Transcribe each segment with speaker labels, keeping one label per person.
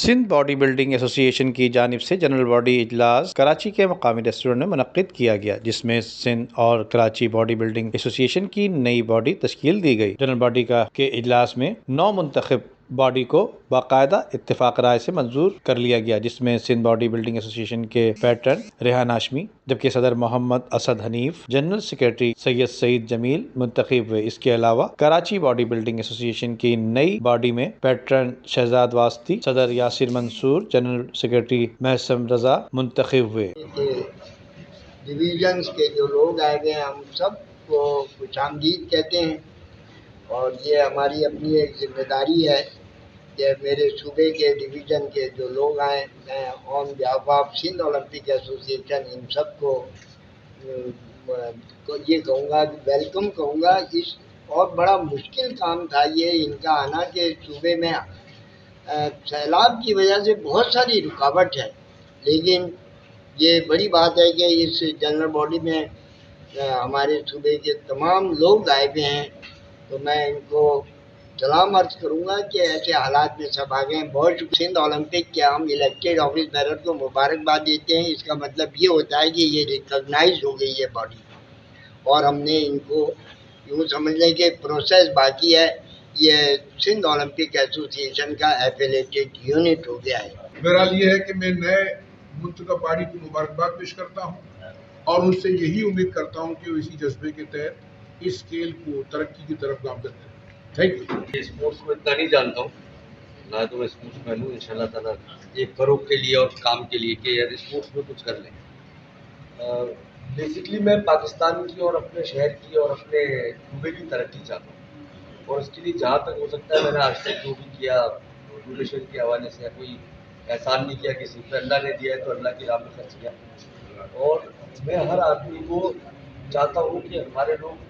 Speaker 1: Sindh body building association की जानिब से जनरल बॉडी इजलास कराची के मकामी रेस्टोरेंट में मुनक्किद किया गया, जिसमें सिंध और कराची बॉडी बिल्डिंग एसोसिएशन की नई बॉडी तश्कील दी गई। जनरल बॉडी के इजलास में 9 मुंतखब बॉडी को बाकायदा इत्तेफाक राय से मंजूर कर लिया गया, जिसमें सिंध बॉडी बिल्डिंग एसोसिएशन के पैटर्न रेहान हाशमी, जबकि सदर मोहम्मद असद हनीफ, जनरल सेक्रेटरी सैयद सईद जमील मुंतखब हुए। इसके अलावा कराची बॉडी बिल्डिंग एसोसिएशन की नई बॉडी में पैटर्न शहजाद वास्ती, सदर यासिर मंसूर, जनरल सेक्रेटरी महसम रजा मुंतखब हुए।
Speaker 2: डिवीजन के जो लोग आए हुए हैं, हम सबको खुशामदीद कहते हैं और ये हमारी अपनी एक जिम्मेदारी है कि मेरे सूबे के डिवीज़न के जो लोग आए, मैं on behalf of Sindh Olympic Association इन सबको ये कहूँगा, वेलकम कहूँगा। इस बहुत बड़ा मुश्किल काम था ये इनका आना कि सूबे में सैलाब की वजह से बहुत सारी रुकावट है, लेकिन ये बड़ी बात है कि इस जनरल बॉडी में हमारे सूबे के तमाम लोग आए हुए हैं, तो मैं इनको सलाम अर्ज करूँगा कि ऐसे हालात में सब आ गए। बहुत सिंध ओलंपिक के हम इलेक्टेड ऑफिस बेरर को मुबारकबाद देते हैं। इसका मतलब ये होता है कि ये रिकॉग्नाइज हो गई है बॉडी और हमने इनको यूँ समझ लें कि प्रोसेस बाकी है। ये सिंध ओलंपिक एसोसिएशन का एफिलेटेड यूनिट हो गया है।
Speaker 3: बहरहाल ये है कि मैं नए मुंतखब बॉडी को मुबारकबाद पेश करता हूँ और उनसे यही उम्मीद करता हूँ कि वो इसी जज्बे के तहत इस खेल को तरक्की की तरफ गामजन करें। Thank you.
Speaker 4: स्पोर्ट्स को इतना नहीं जानता हूँ, ना तो मैं स्पोर्ट्स मैन हूँ। इंशाल्लाह ताला एक फ़रोग के लिए और काम के लिए कि यार स्पोर्ट्स में कुछ कर लें। बेसिकली मैं पाकिस्तान की और अपने शहर की और अपने सूबे की तरक्की चाहता हूँ और इसके लिए जहाँ तक हो सकता है मैंने आज तक जो भी किया डोनेशन के हवाले से, कोई एहसान नहीं किया किसी पर, अल्लाह ने दिया है तो अल्लाह की राह में खर्च किया। और मैं हर आदमी को चाहता हूँ कि हमारे लोग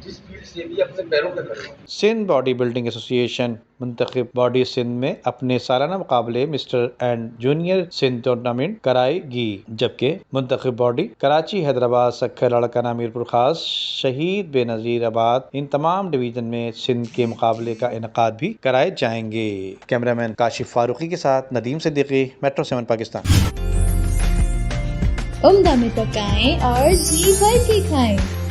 Speaker 4: जिस फील्ड से भी अपने पैरों पे खड़े हों।
Speaker 1: सिंध बॉडी बिल्डिंग एसोसिएशन मुंतखब बॉडी सिंध में अपने सालाना मुकाबले mister and junior Sindh tournament कराएगी, जबकि मुंतखब बॉडी कराची, हैदराबाद, सक्खर, लड़काना, मीरपुर खास, शहीद बेनजीर आबाद, इन तमाम डिवीजन में सिंध के मुकाबले का इनकाद भी कराए जाएंगे। कैमरामैन काशिफ फारूकी के साथ नदीम सिद्दीकी, मेट्रो 7 पाकिस्तान।
Speaker 5: उम्दा में पकाएं और जी भर के खाएं।